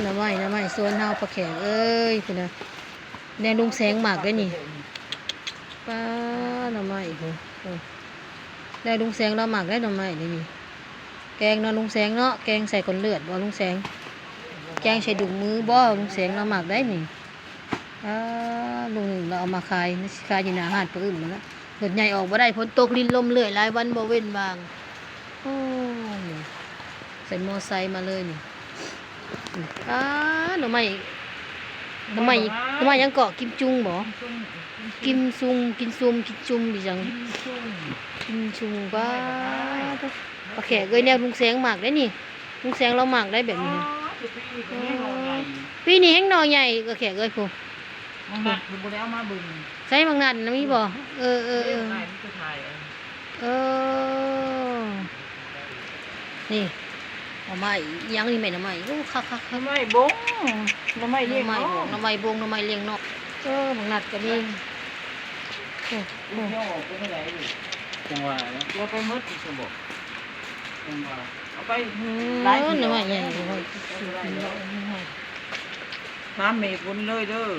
หน่อไม้สวนเฮาปลาแขกเอ้ยพุ่นน่ะแนวลุงแสงหมากได้นี่ป้าหน่อไม้พุ่นได้ลุงแสงเราหมักได้หน่อไม้ได้นี่แกงเนาะลุงแสงเนาะแกงใส่ก้นเลือดบ่ลุงแสงแกงใส่ดุงมือบ่ลุงแสงเราหมักได้นี่ลุงเราเอามาขายขายอยู่หน้าห้านปลาอึ่มนั่นละรถใหญ่ออกบ่ได้ฝนตกลิ้นลมเลื่อยหลายวันบ่เว้นบางโอ้นี่ใส่มอไซค์มาเลยนี่หน่อไม้ยังเกาะกิมจุงบ่กิมซุงกินซุมกินจุ่มดิจังกิมซุงป้าปลาแขกเอ้ยแนวลุงแสงหมักได้นี่ลุงแสงเราหมักได้แบบนี้ปีนี้แห้งหน่อใหญ่ปลาแขกเอ้ยพูมังนัดคือบ่ได้เอามาบึงใช่บางนัดนะมีบ่นี่หน่อไม้ยังนี่แม่หน่อไม้โอ้คักหน่อไม้บงหน่อไม้เลี้ยงเนาะหน่อไม้บงหน่อไม้เลี้ยงเนาะบางนัดก็มีจังหวะแล้วไปมืดจะบอกจังหวะเอาไปหลายหน่อไม้ใหญ่น้ำเมฆบนเลยเด้อ